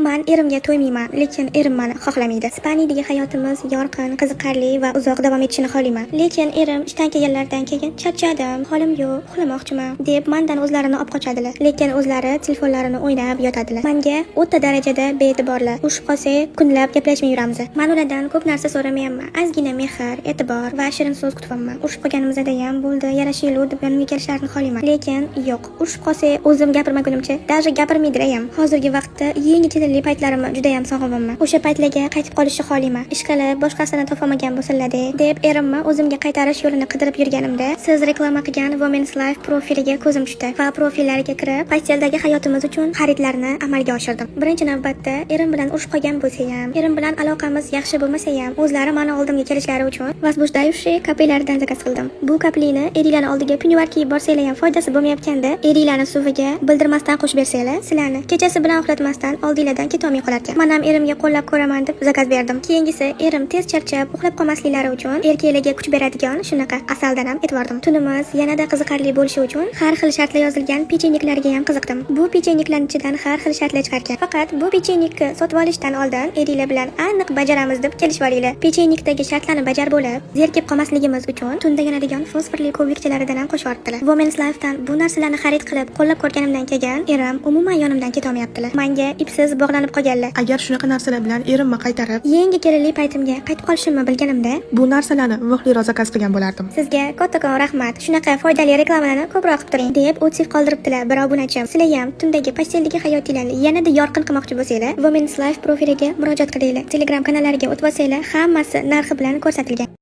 Men erimga to'ymayman, lekin erim meni xohlamaydi. Ispaniyadagi hayotimiz yorqin, qiziqarli va uzoq davom etishini xohlayman. Lekin erim ishdan kelganlardan keyin charchadim, holim yo'q, uxlamoqchiman deb mendan o'zlarini olib qochadilar. Lekin o'zlari telefonlarini o'ynab yotadilar. Menga o'ta darajada be'tiborlar. Ushib qolsak, kunlab gaplashmay yuramiz. Men ulardan ko'p narsa so'ramayapman. Ozgina mehr, e'tibor va shirin so'z kutyapman. Ushib qolganimizda ham bo'ldi, yarashaylik deb yonimga kelishlarini xohlayman. Lekin yo'q. Ushib qolsak, o'zim gapirmagunimcha, даже gapirmaydilar ham. Hozirgi vaqtda yangi telli paytlarimni juda ham sog'inman. O'sha paytlarga qaytib qolishni xohlayman. Ish qilib boshqasini topolmagan bo'lsalar-da, deb erimni o'zimga qaytarish yo'lini qidirib yurganimda, siz reklama qilgan Women's Life profiliga ko'zim tushdi va profillariga kirib, posteldagi hayotimiz uchun xaridlarni amalga oshirdim. Birinchi navbatda erim bilan urushib qolgan bo'lsa ham, erim bilan aloqamiz yaxshi bo'lmasa ham, o'zlari meni oldimga kelishlari uchun возбуждающий kapelardan zakaz qildim. Bu kaplini erilarning oldiga pinyuar kiyib borsanglar ham foydasi bo'lmayotganda, erilarning suviga bildirmasdan qo'shib bersanglar, sizlarni kechasi bilan uxlatmasdan oldinglardan ketolmay qolarkan. Men ham erimga qo'llab ko'raman deb zakaz berdim. Keyingisi erim tez charchab, uxlab qolmasliklari uchun erkaklarga kuch beradigan shunaqa asaldan ham e'tibordim. Tunimiz yanada qiziqarli bo'lishi uchun har xil shartlar yozilgan pechenniklarga ham qiziqdim. Bu pechenniklarning ichidan har xil shartlar chiqargan. Faqat bu pechennikni sotib olishdan oldin erilar bilan aniq bajaramiz deb kelishib olinglar. Pechennikdagi shartlarni bajar bo'lib, zerikib qolmasligimiz uchun tunda yanadigan fosforli ko'rikchalaridan ham qo'shib yubordilar. Women's Life'dan bu narsalarni xarid qilib, qo'llab ko'rganimdan keyin erim umuman yonimdan ketolmayaptilar. Menga ipsiz bog'lanib qolganlar. Agar shunaqa narsalar bilan erimni qaytarib, yangi kelinli paytimga qaytib qolishimni bilganimda, bu narsalarni vaqtliroq zakaz qilgan bo'lardim. Sizga kattakon rahmat. Shunaqa foydali reklamalarni ko'proq qilib turing deb o'tib qoldiribdilar bir obunachim. Sizlar ham tundagi posteldagi hayotinglarni yanada yorqin qilmoqchi bo'lsanglar, Women's Life profiliga murojaat qilinglar. Telegram kanallariga o'tib olsanglar, hammasi narxi bilan ko'rsatilgan.